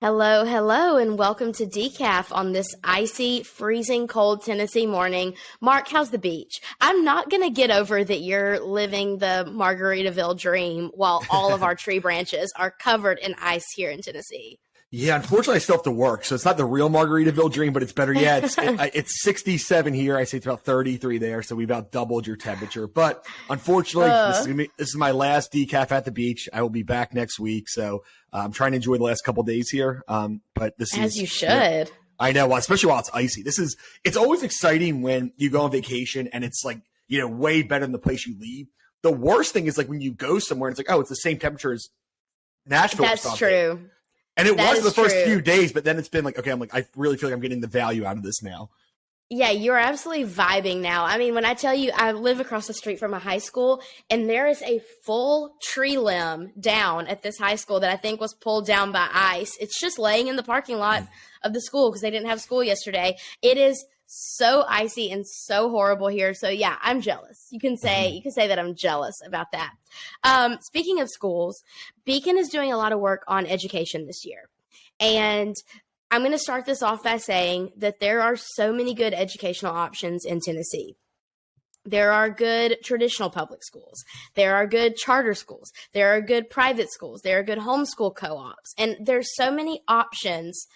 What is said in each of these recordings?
Hello, hello, and welcome to Decaf on this icy, freezing cold Tennessee morning. Mark, how's the beach? I'm not going to get over that you're living the Margaritaville dream while all of our tree branches are covered in ice here in Tennessee. Yeah, unfortunately, I still have to work, so it's not the real Margaritaville dream, but it's better. Yeah, it's 67 here. I say it's about 33 there, so we about doubled your temperature. But unfortunately, this is my last decaf at the beach. I will be back next week, so I'm trying to enjoy the last couple of days here. But this As is you should. I know, especially while it's icy. It's always exciting when you go on vacation and it's like way better than the place you leave. The worst thing is like when you go somewhere and it's like, oh, it's the same temperature as Nashville. That's true. And it was the first few days, but then it's been like, okay, I really feel like I'm getting the value out of this now. Yeah, you're absolutely vibing now. I mean, when I tell you I live across the street from a high school, and there is a full tree limb down at this high school that I think was pulled down by ice. It's just laying in the parking lot of the school because they didn't have school yesterday. It is so icy and so horrible here. So yeah, I'm jealous. You can say that I'm jealous about that. Speaking of schools, Beacon is doing a lot of work on education this year. And I'm going to start this off by saying that there are so many good educational options in Tennessee. There are good traditional public schools. There are good charter schools. There are good private schools. There are good homeschool co-ops. And there's so many options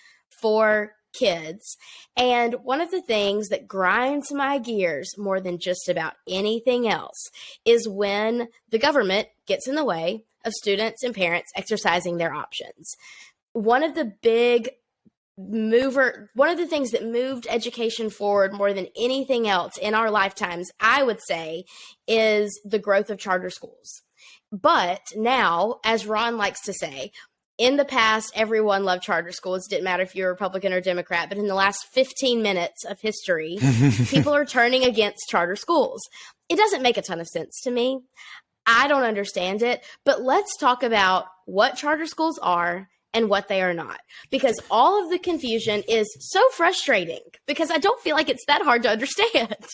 for kids. And one of the things that grinds my gears more than just about anything else is when the government gets in the way of students and parents exercising their options. One of the things that moved education forward more than anything else in our lifetimes, I would say, is the growth of charter schools. But now, as Ron likes to say, in the past, everyone loved charter schools. It didn't matter if you're Republican or Democrat. But in the last 15 minutes of history, people are turning against charter schools. It doesn't make a ton of sense to me. I don't understand it. But let's talk about what charter schools are and what they are not. Because all of the confusion is so frustrating because I don't feel like it's that hard to understand.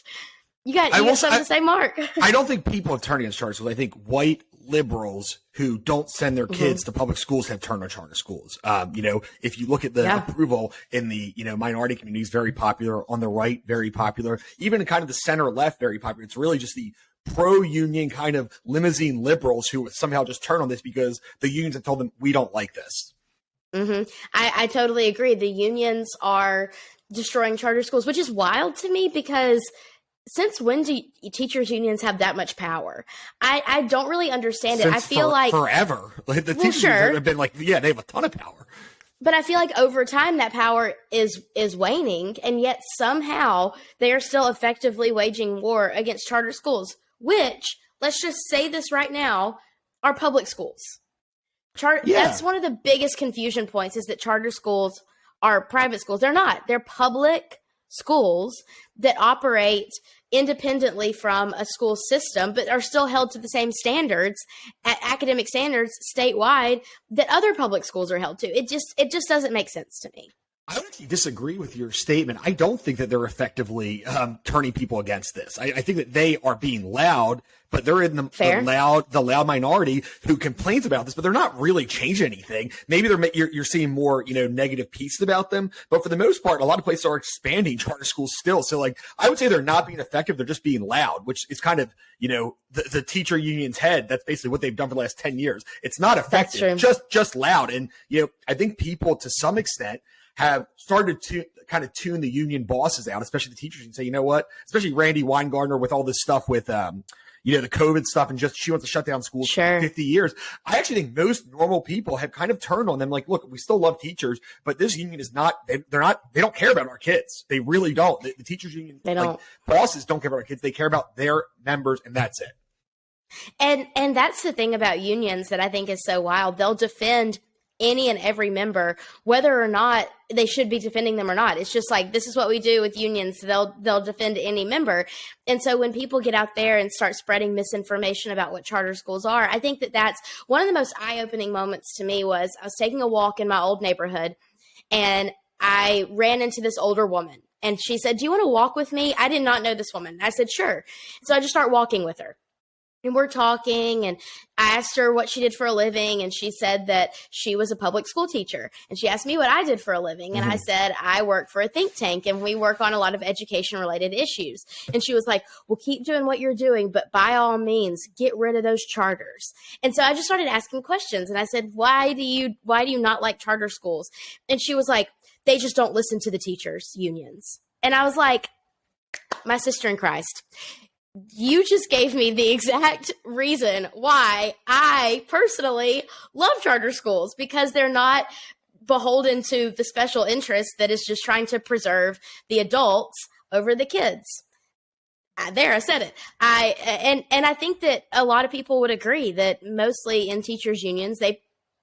You got something to say, Mark? I don't think people have turned against charter schools. I think white liberals who don't send their kids to public schools have turned on charter schools. If you look at the approval in the, minority communities, very popular. On the right, very popular. Even in kind of the center left, very popular. It's really just the pro-union kind of limousine liberals who somehow just turn on this because the unions have told them, we don't like this. I totally agree. The unions are destroying charter schools, which is wild to me because since when do teachers' unions have that much power? I don't really understand it. I feel like forever. Like the teachers have been like, they have a ton of power. But I feel like over time that power is waning, and yet somehow they are still effectively waging war against charter schools, which, let's just say this right now, are public schools. That's one of the biggest confusion points is that charter schools are private schools. They're not. They're public schools that operate independently from a school system, but are still held to the same standards, academic standards statewide that other public schools are held to. It just doesn't make sense to me. I would actually disagree with your statement. I don't think that they're effectively turning people against this. I think that they are being loud, but they're in the loud minority who complains about this, but they're not really changing anything. Maybe you're seeing more, negative pieces about them, but for the most part, a lot of places are expanding charter schools still. So I would say they're not being effective. They're just being loud, which is kind of, the teacher union's head. That's basically what they've done for the last 10 years. It's not effective, just loud. And, I think people to some extent have started to kind of tune the union bosses out, especially the teachers, and say, you know what, especially Randy Weingartner with all this stuff with, the COVID stuff, and she wants to shut down schools for 50 years. I actually think most normal people have kind of turned on them. Like, look, we still love teachers, but this union is not, they don't care about our kids. They really don't. The teachers union, bosses don't care about our kids. They care about their members, and that's it. And that's the thing about unions that I think is so wild. They'll defend any and every member, whether or not they should be defending them or not. It's just like, this is what we do with unions. They'll defend any member. And so when people get out there and start spreading misinformation about what charter schools are, I think that that's one of the most eye-opening moments to me. Was I was taking a walk in my old neighborhood and I ran into this older woman, and she said, "Do you want to walk with me?" I did not know this woman. I said, "Sure." So I just start walking with her. And we're talking, and I asked her what she did for a living, and she said that she was a public school teacher. And she asked me what I did for a living, and I said I work for a think tank, and we work on a lot of education-related issues. And she was like, well, keep doing what you're doing, but by all means, get rid of those charters. And so I just started asking questions, and I said, why do you not like charter schools? And she was like, they just don't listen to the teachers' unions. And I was like, my sister in Christ, you just gave me the exact reason why I personally love charter schools, because they're not beholden to the special interest that is just trying to preserve the adults over the kids. There, I said it. And I think that a lot of people would agree that mostly in teachers' unions, they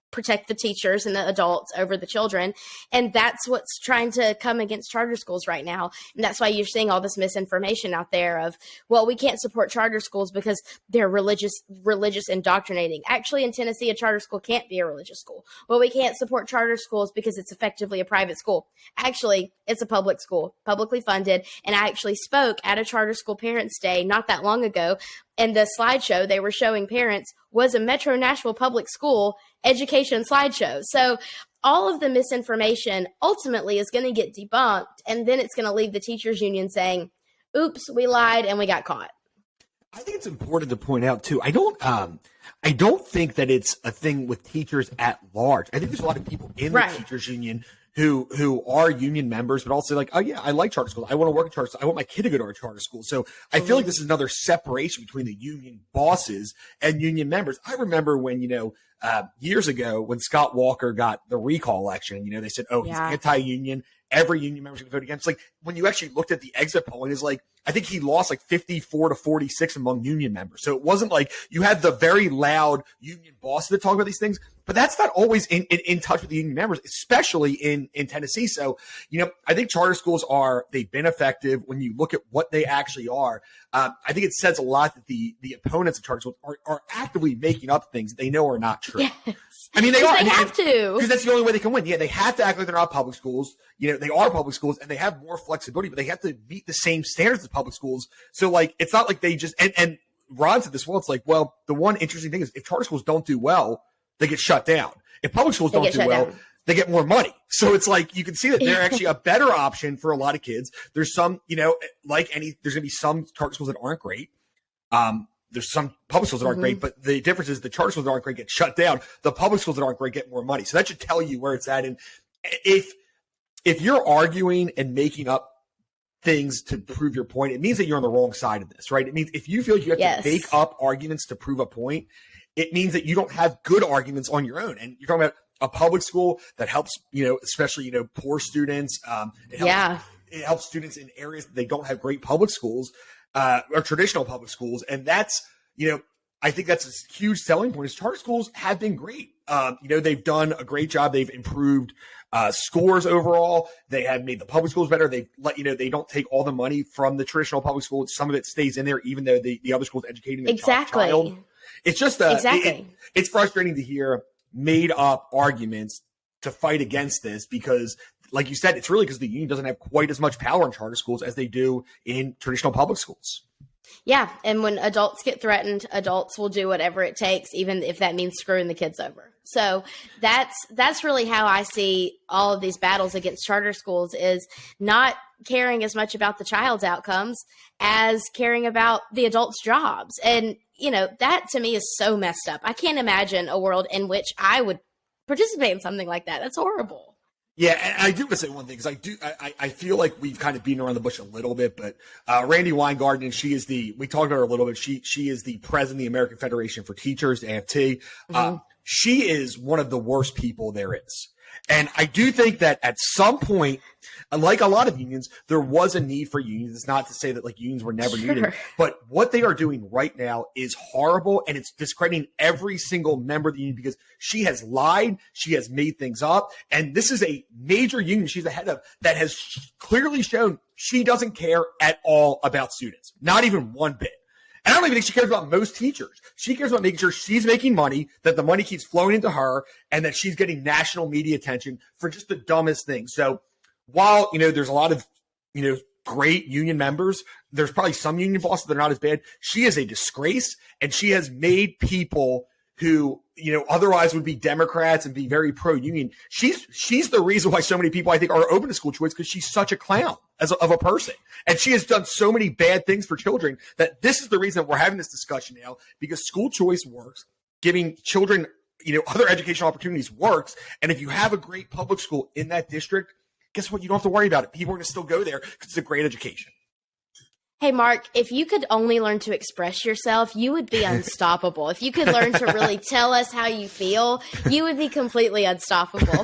protect the teachers and the adults over the children. And that's what's trying to come against charter schools right now. And that's why you're seeing all this misinformation out there of, well, we can't support charter schools because they're religious indoctrinating. Actually, in Tennessee, a charter school can't be a religious school. Well, we can't support charter schools because it's effectively a private school. Actually, it's a public school, publicly funded. And I actually spoke at a charter school parents' day not that long ago. And the slideshow they were showing parents was a Metro Nashville public school education slideshow. So all of the misinformation ultimately is going to get debunked, and then it's going to leave the teachers union saying, oops, we lied and we got caught. I think it's important to point out too, I don't think that it's a thing with teachers at large. I think there's a lot of people in the teachers union who are union members, but also like, oh yeah, I like charter schools. I want to work in charter schools. I want my kid to go to a charter school. So I feel like this is another separation between the union bosses and union members. I remember when, years ago when Scott Walker got the recall election, they said, oh, he's anti-union. Every union member's going to vote against. Like when you actually looked at the exit polling, is like, I think he lost like 54 to 46 among union members. So it wasn't like you had the very loud union bosses that talk about these things, but that's not always in touch with the union members, especially in Tennessee. So, I think charter schools they've been effective when you look at what they actually are. I think it says a lot that the opponents of charter schools are actively making up things that they know are not true. Yes. I mean, they have to. Because that's the only way they can win. Yeah, they have to act like they're not public schools. They are public schools and they have more flexibility, but they have to meet the same standards as public schools. So, like, it's not like they just – and Ron said this well. It's like, well, the one interesting thing is if charter schools don't do well, they get shut down. If public schools don't do well, they get more money. So it's like you can see that they're actually a better option for a lot of kids. There's some, there's going to be some charter schools that aren't great. There's some public schools that aren't great, but the difference is the charter schools that aren't great get shut down. The public schools that aren't great get more money. So that should tell you where it's at. And if you're arguing and making up things to prove your point, it means that you're on the wrong side of this, right? It means if you feel you have to make up arguments to prove a point, it means that you don't have good arguments on your own. And you're talking about a public school that helps, especially, poor students. It helps students in areas that they don't have great public schools. Or traditional public schools. And that's, I think that's a huge selling point is charter schools have been great. They've done a great job. They've improved scores overall. They have made the public schools better. They've they don't take all the money from the traditional public schools. Some of it stays in there, even though the other schools educating the child. It's just it's frustrating to hear made up arguments to fight against this because like you said, it's really because the union doesn't have quite as much power in charter schools as they do in traditional public schools. Yeah. And when adults get threatened, adults will do whatever it takes, even if that means screwing the kids over. So that's really how I see all of these battles against charter schools is not caring as much about the child's outcomes as caring about the adults' jobs. And, that to me is so messed up. I can't imagine a world in which I would participate in something like that. That's horrible. Yeah, and I do want to say one thing because I feel like we've kind of beaten around the bush a little bit, but Randy Weingarten, and we talked about her a little bit. She is the president of the American Federation for Teachers, AFT. She is one of the worst people there is. And I do think that at some point, like a lot of unions, there was a need for unions. It's not to say that like unions were never needed, but what they are doing right now is horrible. And it's discrediting every single member of the union because she has lied. She has made things up. And this is a major union she's the head of that has clearly shown she doesn't care at all about students. Not even one bit. And I don't even think she cares about most teachers. She cares about making sure she's making money, that the money keeps flowing into her, and that she's getting national media attention for just the dumbest things. So while, there's a lot of, great union members. There's probably some union bosses that are not as bad. She is a disgrace, and she has made people who, otherwise would be Democrats and be very pro-union. She's the reason why so many people, I think, are open to school choice, because she's such a clown of a person. And she has done so many bad things for children that this is the reason that we're having this discussion now, because school choice works. Giving children, other educational opportunities works. And if you have a great public school in that district, guess what? You don't have to worry about it. People are going to still go there because it's a great education. Hey, Mark, if you could only learn to express yourself, you would be unstoppable. If you could learn to really tell us how you feel, you would be completely unstoppable.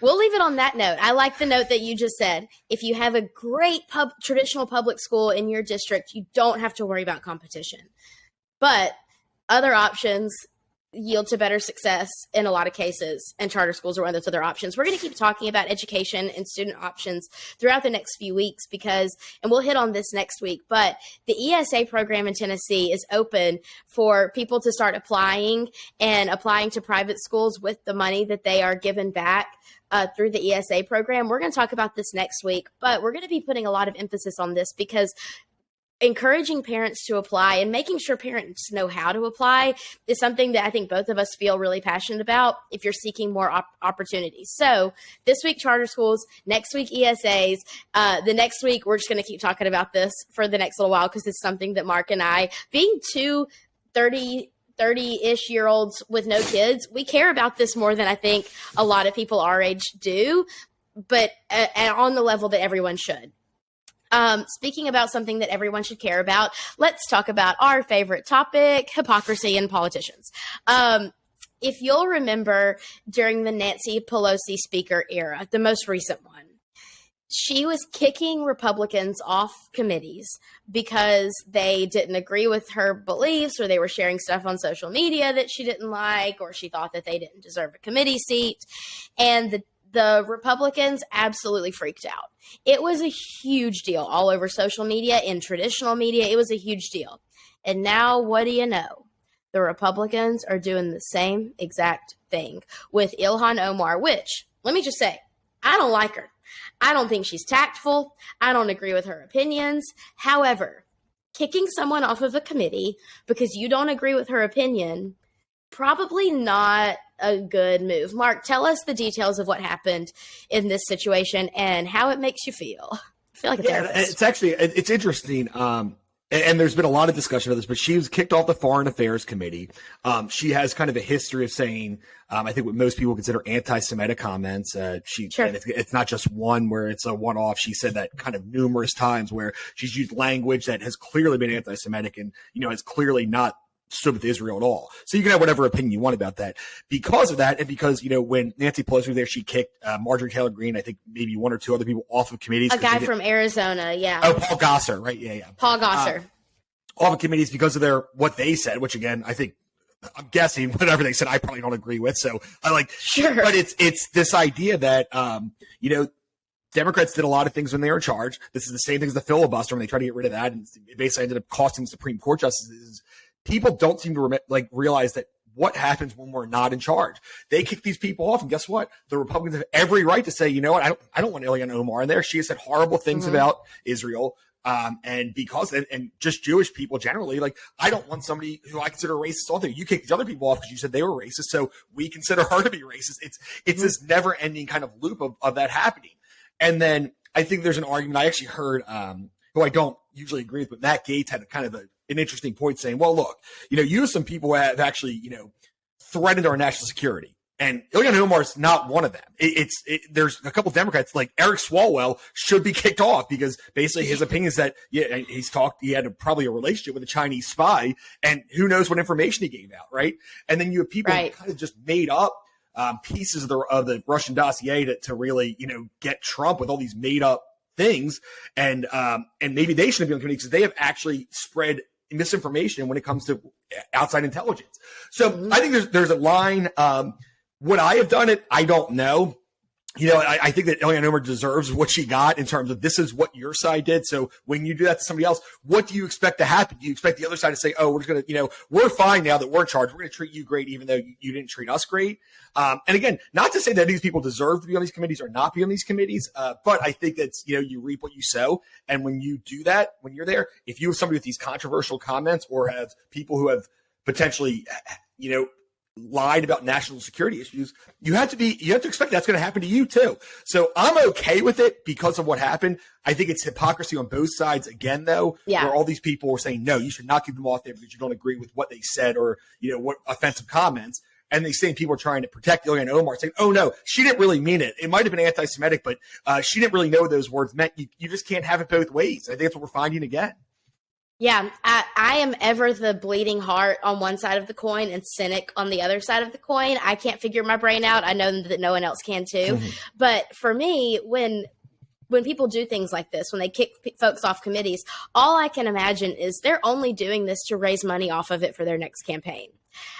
We'll leave it on that note. I like the note that you just said. If you have a great traditional public school in your district, you don't have to worry about competition. But other options yield to better success in a lot of cases, and charter schools are one of those other options. We're going to keep talking about education and student options throughout the next few weeks and we'll hit on this next week, but the ESA program in Tennessee is open for people to start applying to private schools with the money that they are given back through the ESA program. We're going to talk about this next week, but we're going to be putting a lot of emphasis on this because encouraging parents to apply and making sure parents know how to apply is something that I think both of us feel really passionate about if you're seeking more opportunities. So this week, charter schools, next week, ESAs. The next week, we're just going to keep talking about this for the next little while because it's something that Mark and I, being two 30-ish year olds with no kids, we care about this more than I think a lot of people our age do, but on the level that everyone should. Speaking about something that everyone should care about, let's talk about our favorite topic, hypocrisy in politicians. If you'll remember during the Nancy Pelosi speaker era, the most recent one, she was kicking Republicans off committees because they didn't agree with her beliefs, or they were sharing stuff on social media that she didn't like, or she thought that they didn't deserve a committee seat. And the Republicans absolutely freaked out. It was a huge deal all over social media, in traditional media. It was a huge deal. And now, what do you know? The Republicans are doing the same exact thing with Ilhan Omar, which, let me just say, I don't like her. I don't think she's tactful. I don't agree with her opinions. However, kicking someone off of a committee because you don't agree with her opinion, probably not a good move. Mark, tell us the details of what happened in this situation and how it makes you feel. I feel like a therapist. It's interesting. And there's been a lot of discussion of this, but she was kicked off the Foreign Affairs Committee. She has kind of a history of saying, I think what most people consider anti-Semitic comments. Sure. And it's not just one where it's a one-off. She said that kind of numerous times where she's used language that has clearly been anti-Semitic and, has clearly not stood with Israel at all. So you can have whatever opinion you want about that. Because of that, and because, when Nancy Pelosi was there, she kicked Marjorie Taylor Greene, I think maybe one or two other people off of committees. A guy from Arizona, yeah. Oh, Paul Gosar, right? Yeah. Paul Gosar. Off of committees because of what they said, which again, I think, I'm guessing whatever they said, I probably don't agree with. So I like, sure. But it's this idea that, Democrats did a lot of things when they were in charge. This is the same thing as the filibuster when they tried to get rid of that. And it basically ended up costing Supreme Court justices. People don't seem to realize that what happens when we're not in charge. They kick these people off, and guess what? The Republicans have every right to say, you know what? I don't want Ilhan Omar in there. She has said horrible things about Israel, and just Jewish people generally. Like, I don't want somebody who I consider racist on there. You kick these other people off because you said they were racist, so we consider her to be racist. It's this never-ending kind of loop of that happening. And then I think there's an argument I actually heard, who I don't usually agree with, but Matt Gaetz had kind of an interesting point saying, well, look, you have some people who have actually, threatened our national security. And Ilhan Omar is not one of them. There's a couple of Democrats, like Eric Swalwell, should be kicked off because basically his opinion is that, he had probably a relationship with a Chinese spy, and who knows what information he gave out, right? And then you have people who kind of just made up pieces of the Russian dossier to really, get Trump with all these made up things. And maybe they shouldn't be on the committee because they have actually spread misinformation when it comes to outside intelligence. So I think there's a line. Would I have done it? I don't know. I think that Ilhan Omar deserves what she got in terms of this is what your side did. So when you do that to somebody else, what do you expect to happen? Do you expect the other side to say, oh, we're just going to, we're fine now that we're in charge. We're going to treat you great, even though you didn't treat us great. And again, not to say that these people deserve to be on these committees or not be on these committees. But I think that's, you reap what you sow. And when you do that, when you're there, if you have somebody with these controversial comments or have people who have potentially, lied about national security issues, you have to expect that's going to happen to you too. So I'm okay with it because of what happened. I think it's hypocrisy on both sides again, though, where all these people were saying, no, you should not keep them off there because you don't agree with what they said or, what offensive comments. And these same people are trying to protect Ilhan Omar, saying, oh, no, she didn't really mean it. It might have been anti-Semitic, but she didn't really know what those words meant. You just can't have it both ways. I think that's what we're finding again. Yeah, I am ever the bleeding heart on one side of the coin and cynic on the other side of the coin. I can't figure my brain out. I know that no one else can too. Mm-hmm. But for me, when people do things like this, when they kick folks off committees, all I can imagine is they're only doing this to raise money off of it for their next campaign.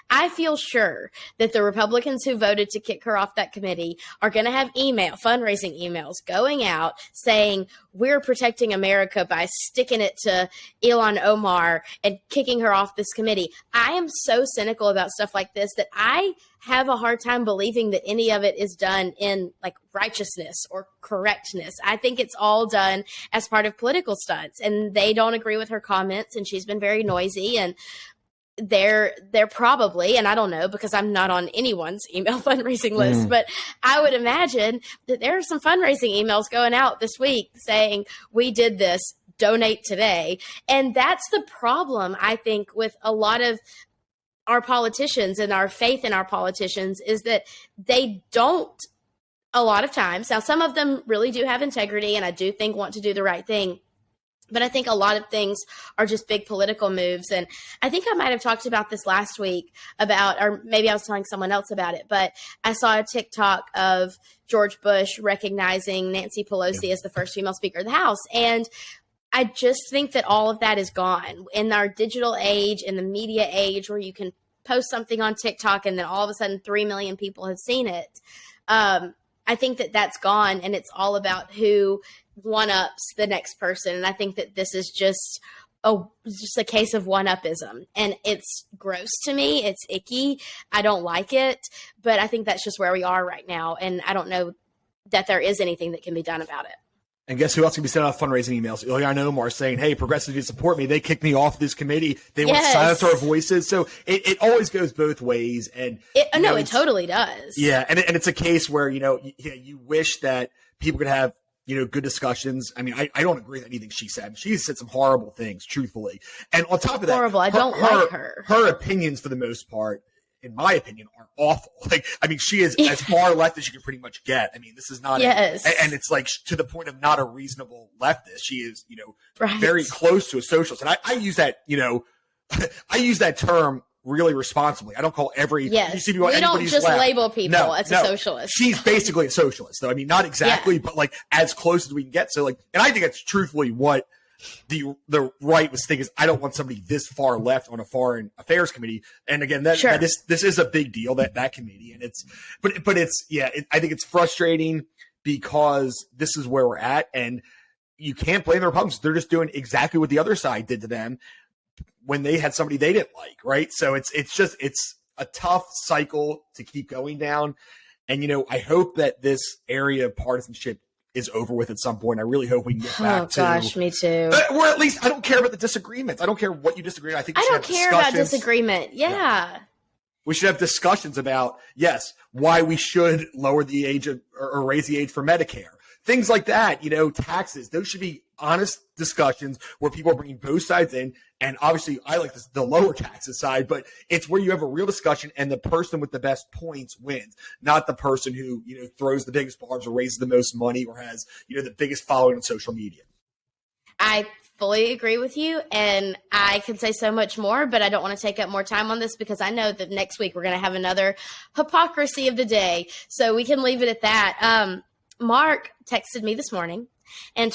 I feel sure that the Republicans who voted to kick her off that committee are going to have fundraising emails going out saying we're protecting America by sticking it to Ilhan Omar and kicking her off this committee. I am so cynical about stuff like this that I have a hard time believing that any of it is done in like righteousness or correctness. I think it's all done as part of political stunts, and they don't agree with her comments, and she's been very noisy, and they're probably, and I don't know because I'm not on anyone's email fundraising list, but I would imagine that there are some fundraising emails going out this week saying we did this, donate today. And that's the problem, I think, with a lot of our politicians and our faith in our politicians is that they don't a lot of times. Now, some of them really do have integrity and I do think want to do the right thing. But I think a lot of things are just big political moves. And I think I might have talked about this last week or maybe I was telling someone else about it, but I saw a TikTok of George Bush recognizing Nancy Pelosi as the first female Speaker of the House. And I just think that all of that is gone in our digital age, in the media age, where you can post something on TikTok and then all of a sudden 3 million people have seen it. I think that that's gone, and it's all about who one-ups the next person. And I think that this is just a case of one-upism, and it's gross to me. It's icky. I don't like it, but I think that's just where we are right now. And I don't know that there is anything that can be done about it. And guess who else can be sending out fundraising emails? Ilhan Omar saying, hey, progressives need to support me. They kicked me off this committee. They want to silence our voices. So it always goes both ways. And it totally does. Yeah. And it's a case where, you wish that people could have, good discussions. I mean, I don't agree with anything she said. She said some horrible things, truthfully. And on top of that, horrible. I don't like her. Her opinions, for the most part, in my opinion, are awful. She is as far left as you can pretty much get. I mean, this is not, and it's like to the point of not a reasonable leftist. She is, very close to a socialist. And I use that, I use that term really responsibly. I don't call every, we don't just label people as a socialist. She's basically a socialist, though. I mean, not exactly, but as close as we can get. So and I think that's truthfully what the right was thinking is I don't want somebody this far left on a foreign affairs committee. And again, this is a big deal, that committee. And I think it's frustrating because this is where we're at, and you can't blame the Republicans. They're just doing exactly what the other side did to them when they had somebody they didn't like. Right. So it's a tough cycle to keep going down. And, I hope that this area of partisanship is over with at some point. I really hope we can get back to. Oh gosh, me too. Or at least I don't care about the disagreements. I don't care what you disagree on. I think I don't care about disagreement. Yeah. We should have discussions about, why we should lower the age or raise the age for Medicare. Things like that, taxes. Those should be honest discussions where people are bringing both sides in. And obviously, I like the lower taxes side, but it's where you have a real discussion and the person with the best points wins, not the person who, throws the biggest barbs or raises the most money or has, the biggest following on social media. I fully agree with you, and I could say so much more, but I don't want to take up more time on this because I know that next week we're going to have another hypocrisy of the day, so we can leave it at that. Mark texted me this morning, and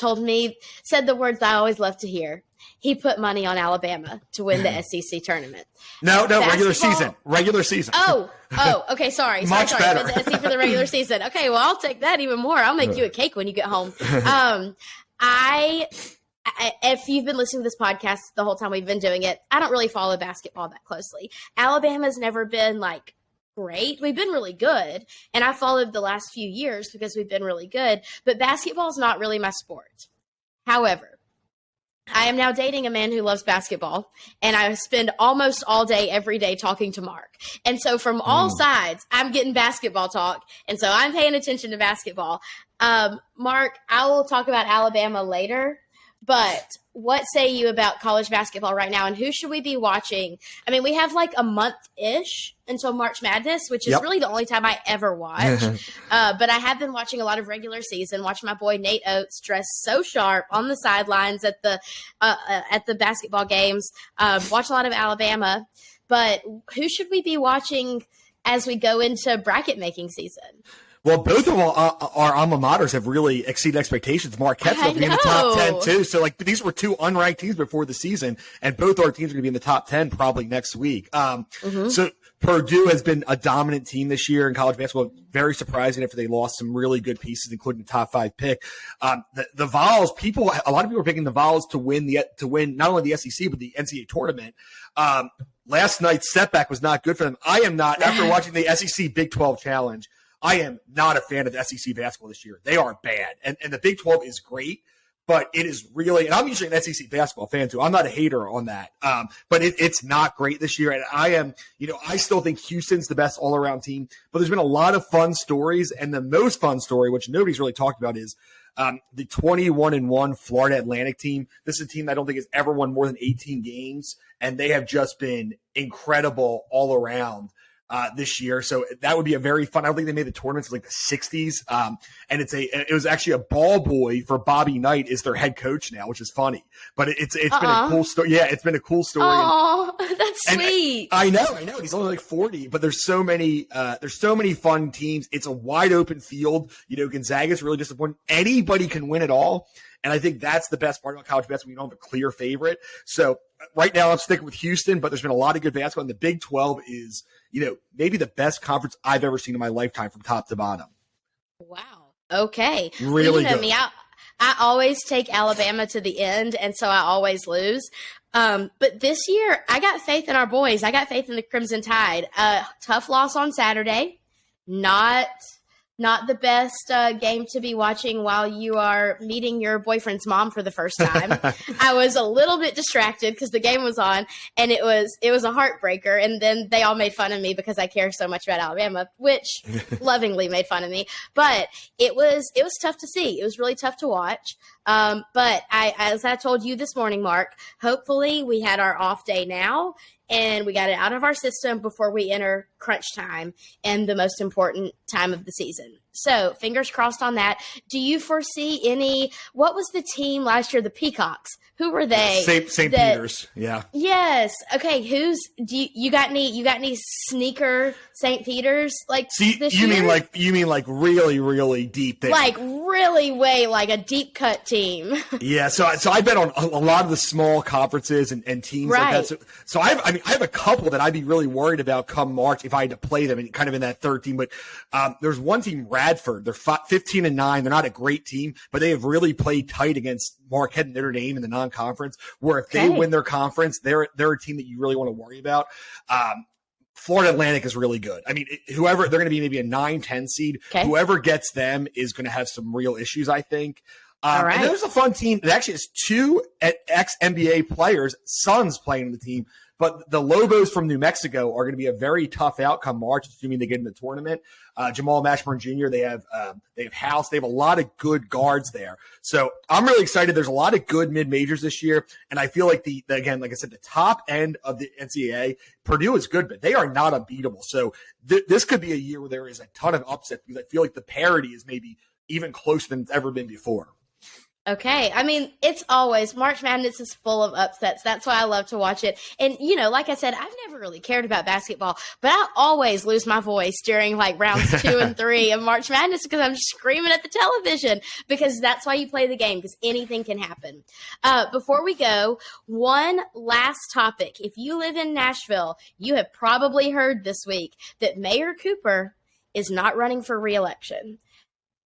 said the words I always love to hear. He put money on Alabama to win the SEC tournament. No, regular season. Oh, okay, sorry. Much better. The SEC for the regular season. Okay, well, I'll take that even more. I'll make you a cake when you get home. If you've been listening to this podcast the whole time we've been doing it, I don't really follow basketball that closely. Alabama's never been like great. We've been really good, and I followed the last few years because we've been really good, but basketball is not really my sport. However, I am now dating a man who loves basketball, and I spend almost all day, every day talking to Mark. And so from all sides, I'm getting basketball talk, and so I'm paying attention to basketball. Mark, I will talk about Alabama later, but what say you about college basketball right now, and who should we be watching? I mean, we have like a month-ish until March Madness, which is really the only time I ever watch. But I have been watching a lot of regular season, watching my boy Nate Oates dress so sharp on the sidelines at the basketball games, watch a lot of Alabama. But who should we be watching as we go into bracket making season? Well, both of our alma maters have really exceeded expectations. Marquette's going to be in the top 10 too. So like these were two unranked teams before the season, and both our teams are going to be in the top 10 probably next week. So Purdue has been a dominant team this year in college basketball. Very surprising after they lost some really good pieces, including the top 5 pick. The Vols, a lot of people are picking the Vols to win not only the SEC but the NCAA tournament. Last night's setback was not good for them. I am not, after watching the SEC Big 12 Challenge, I am not a fan of the SEC basketball this year. They are bad. And the Big 12 is great, but it is really – and I'm usually an SEC basketball fan too. I'm not a hater on that. But it's not great this year. And I am – I still think Houston's the best all-around team. But there's been a lot of fun stories. And the most fun story, which nobody's really talked about, is the 21-1 Florida Atlantic team. This is a team that I don't think has ever won more than 18 games. And they have just been incredible all around. This year. So that would be a very fun. I don't think they made the tournaments like the 60s. And it was actually a ball boy for Bobby Knight is their head coach now, which is funny. But it's been a cool story. Yeah, it's been a cool story. Oh, that's sweet. I know. He's only like 40, but there's so many fun teams. It's a wide open field. Gonzaga's really disappointing. Anybody can win it all. And I think that's the best part about college basketball. You don't have a clear favorite. So right now I'm sticking with Houston, but there's been a lot of good basketball. And the Big 12 is, maybe the best conference I've ever seen in my lifetime from top to bottom. Wow. Okay. Really good. Me, I always take Alabama to the end, and so I always lose. But this year, I got faith in our boys. I got faith in the Crimson Tide. Tough loss on Saturday. Not the best game to be watching while you are meeting your boyfriend's mom for the first time. I was a little bit distracted because the game was on, and it was a heartbreaker. And then they all made fun of me because I care so much about Alabama, which lovingly made fun of me. But it was tough to see. It was really tough to watch. But as I told you this morning, Mark, hopefully we had our off day now, and we got it out of our system before we enter crunch time and the most important time of the season. So fingers crossed on that. Do you foresee what was the team last year? The Peacocks. Who were they? St. Peter's. Yeah. Yes. Okay. You got any sneaker St. Peter's this year? You mean like really, really deep there. Like really way like a deep cut team. Yeah. So I bet on a lot of the small conferences and teams like that. So I have a couple that I'd be really worried about come March if I had to play them and kind of in that third team. But there's one team, Radford. They're 15-9. They're not a great team, but they have really played tight against Marquette and Notre Dame in the non-conference, where if they win their conference, they're a team that you really want to worry about. Florida Atlantic is really good. I mean, they're going to be maybe a 9-10 seed. Okay. Whoever gets them is going to have some real issues, I think. All right. And there's a fun team that actually has 2 ex-NBA players, Suns playing on the team. But the Lobos from New Mexico are going to be a very tough outcome March, assuming they get in the tournament. Jamal Mashburn Jr., they have House. They have a lot of good guards there. So I'm really excited. There's a lot of good mid-majors this year. And I feel like again, like I said, the top end of the NCAA, Purdue is good, but they are not unbeatable. So this could be a year where there is a ton of upset because I feel like the parity is maybe even closer than it's ever been before. Okay. I mean, it's always March Madness is full of upsets. That's why I love to watch it. And, like I said, I've never really cared about basketball, but I always lose my voice during like rounds 2 and 3 of March Madness because I'm screaming at the television, because that's why you play the game, because anything can happen. Before we go, one last topic. If you live in Nashville, you have probably heard this week that Mayor Cooper is not running for reelection.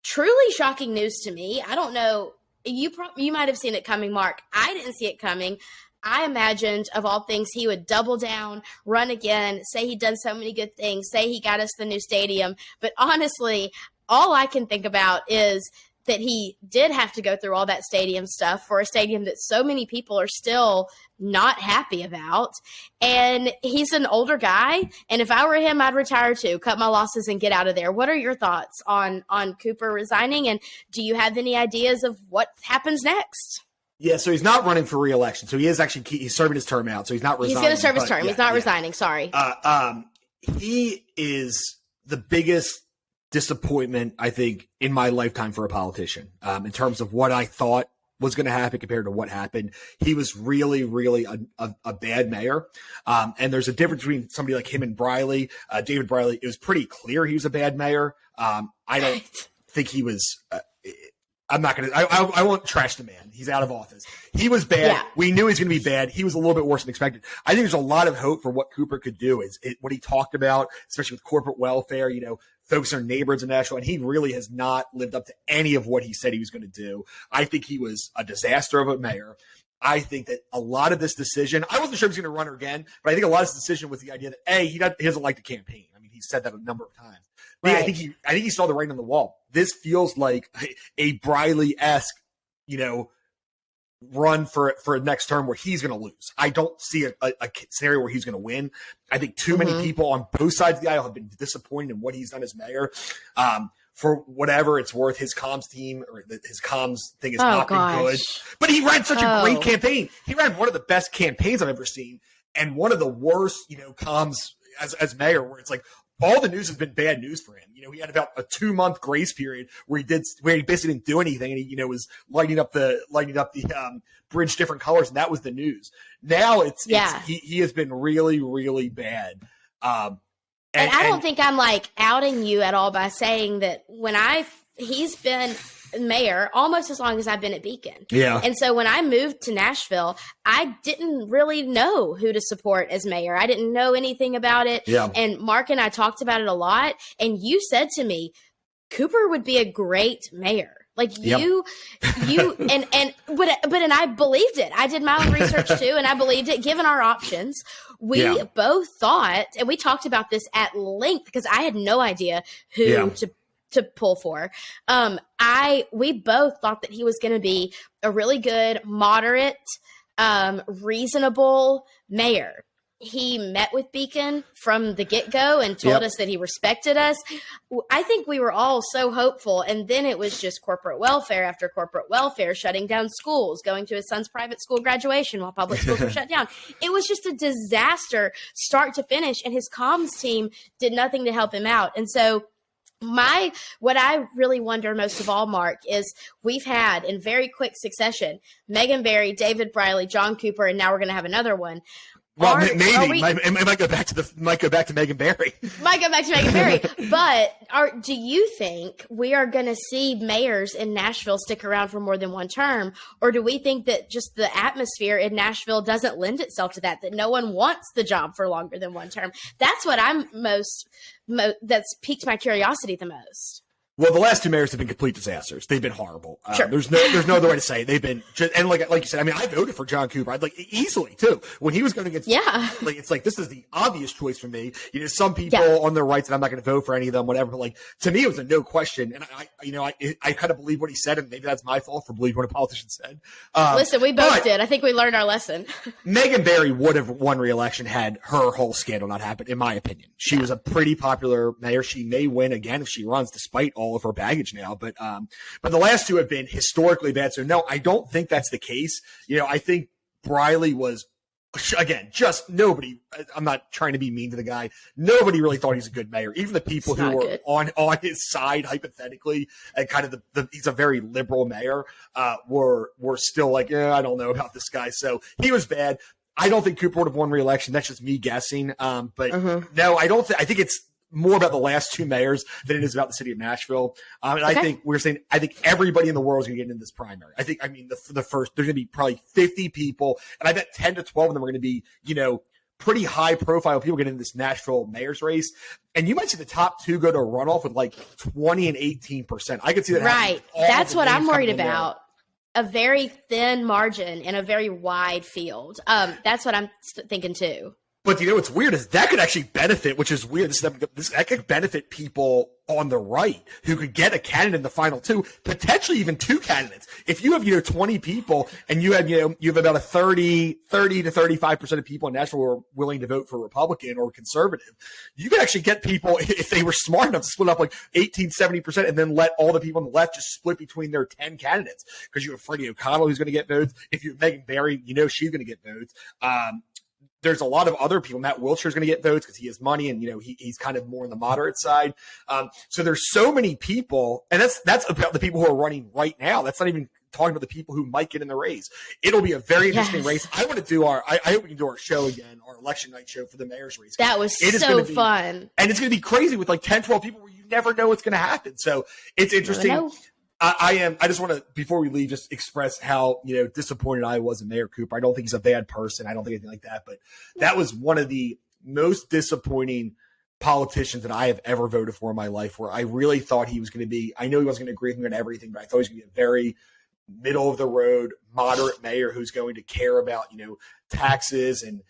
Truly shocking news to me. I don't know. You might have seen it coming, Mark. I didn't see it coming. I imagined, of all things, he would double down, run again, say he'd done so many good things, say he got us the new stadium. But honestly, all I can think about is that he did have to go through all that stadium stuff for a stadium that so many people are still not happy about. And he's an older guy. And if I were him, I'd retire too, cut my losses and get out of there. What are your thoughts on Cooper resigning? And do you have any ideas of what happens next? Yeah, so he's not running for re-election. So he's serving his term out. So he's not resigning. He's going to serve his term. He's not resigning. Sorry. He is the biggest disappointment, I think, in my lifetime for a politician, in terms of what I thought was going to happen compared to what happened. He was really, really a bad mayor. And there's a difference between somebody like him and Briley. David Briley, it was pretty clear he was a bad mayor. I don't think he was I'm not going to – I won't trash the man. He's out of office. He was bad. Yeah. We knew he was going to be bad. He was a little bit worse than expected. I think there's a lot of hope for what Cooper could do, what he talked about, especially with corporate welfare, focus on neighborhoods in Nashville, and he really has not lived up to any of what he said he was going to do. I think he was a disaster of a mayor. I think that a lot of this decision – I wasn't sure he was going to run again, but I think a lot of this decision was the idea that, he doesn't like the campaign. I mean, he said that a number of times. Right. I think he saw the writing on the wall. This feels like a Briley-esque, run for next term where he's going to lose. I don't see a scenario where he's going to win. I think too many people on both sides of the aisle have been disappointed in what he's done as mayor. For whatever it's worth, his comms team or his comms thing has not been good. But he ran such a great campaign. He ran one of the best campaigns I've ever seen, and one of the worst, comms as mayor, where it's like, all the news has been bad news for him. He had about a 2-month grace period where he basically didn't do anything, and he was lighting up the bridge different colors, and that was the news. Now he has been really, really bad. And I don't think I'm outing you at all by saying that he's been mayor almost as long as I've been at Beacon. Yeah. And so when I moved to Nashville, I didn't really know who to support as mayor. I didn't know anything about it. Yeah. And Mark and I talked about it a lot. And you said to me, Cooper would be a great mayor. But I believed it. I did my own research too, and I believed it. Given our options, we both thought, and we talked about this at length because I had no idea who to pull for. We both thought that he was going to be a really good, moderate, reasonable mayor. He met with Beacon from the get-go and told us that he respected us. I think we were all so hopeful, and then it was just corporate welfare after corporate welfare, shutting down schools, going to his son's private school graduation while public schools were shut down. It was just a disaster start to finish, and his comms team did nothing to help him out. And so what I really wonder most of all, Mark, is we've had in very quick succession, Megan Barry, David Briley, John Cooper, and now we're going to have another one. Well, maybe it might go back to Megan Barry. Might go back to Megan Barry. But do you think we are going to see mayors in Nashville stick around for more than one term, or do we think that just the atmosphere in Nashville doesn't lend itself to that no one wants the job for longer than one term? That's what I'm that's piqued my curiosity the most. Well, the last 2 mayors have been complete disasters. They've been horrible. Sure. There's no other way to say it. They've been and like you said. I mean, I voted for John Cooper. I'd easily too when he was going against. Yeah. It's this is the obvious choice for me. Some people on their rights, and I'm not going to vote for any of them, whatever. But to me, it was a no question. And I kind of believe what he said, and maybe that's my fault for believing what a politician said. Listen, we both did. I think we learned our lesson. Megan Barry would have won re-election had her whole scandal not happened, in my opinion. She was a pretty popular mayor. She may win again if she runs, despite all of her baggage now. But the last 2 have been historically bad. So no, I don't think that's the case. I think Briley was Again, just nobody. I'm not trying to be mean to the guy. Nobody really thought he's a good mayor. Even the people who were on his side, hypothetically, and kind of he's a very liberal mayor, were still like, yeah, I don't know about this guy. So he was bad. I don't think Cooper would have won re-election. That's just me guessing. But no, I don't. I think it's more about the last two mayors than it is about the city of Nashville. And I think I think everybody in the world is going to get into this primary. The first, there's going to be probably 50 people, and I bet 10 to 12 of them are going to be, pretty high profile people getting into this Nashville mayor's race. And you might see the top two go to a runoff with like 20 and 18%. I could see that. Right. That's what I'm worried about. A very thin margin in a very wide field. That's what I'm thinking too. But what's weird is that could actually benefit, which is weird. That could benefit people on the right who could get a candidate in the final two, potentially even two candidates. If you have 20 people and you have about a 30 to 35% of people in Nashville who are willing to vote for Republican or conservative, you could actually get people, if they were smart enough, to split up like 18-70% and then let all the people on the left just split between their 10 candidates. Because you have Freddie O'Connell who's going to get votes. If you have Megan Barry, she's going to get votes. There's a lot of other people. Matt Wiltshire's going to get votes because he has money and, he's kind of more on the moderate side. So there's so many people, and that's about the people who are running right now. That's not even talking about the people who might get in the race. It'll be a very interesting race. I want to do I hope we can do our show again, our election night show for the mayor's race. That was so fun. And it's going to be crazy with like 10, 12 people where you never know what's going to happen. So it's interesting. I just want to, before we leave, just express how, disappointed I was in Mayor Cooper. I don't think he's a bad person. I don't think anything like that, but that was one of the most disappointing politicians that I have ever voted for in my life, where I really thought he was going to be, I know he wasn't going to agree with me on everything, but I thought he was going to be a very middle of the road, moderate mayor who's going to care about, taxes and,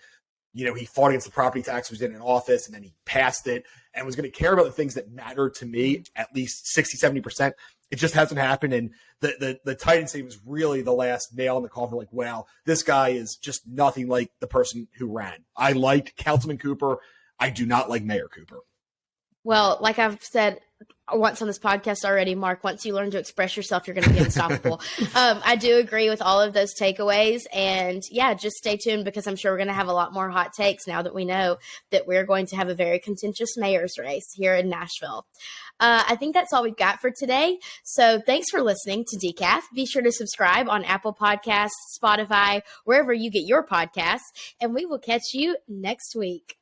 he fought against the property tax, was in office, and then he passed it and was going to care about the things that mattered to me, at least 60-70%. It just hasn't happened. And the Titan State was really the last nail in the coffin. Like, wow, this guy is just nothing like the person who ran. I liked Councilman Cooper. I do not like Mayor Cooper. Well, like I've said once on this podcast already, Mark, once you learn to express yourself, you're going to be unstoppable. I do agree with all of those takeaways. And yeah, just stay tuned because I'm sure we're going to have a lot more hot takes now that we know that we're going to have a very contentious mayor's race here in Nashville. I think that's all we've got for today. So thanks for listening to Decaf. Be sure to subscribe on Apple Podcasts, Spotify, wherever you get your podcasts, and we will catch you next week.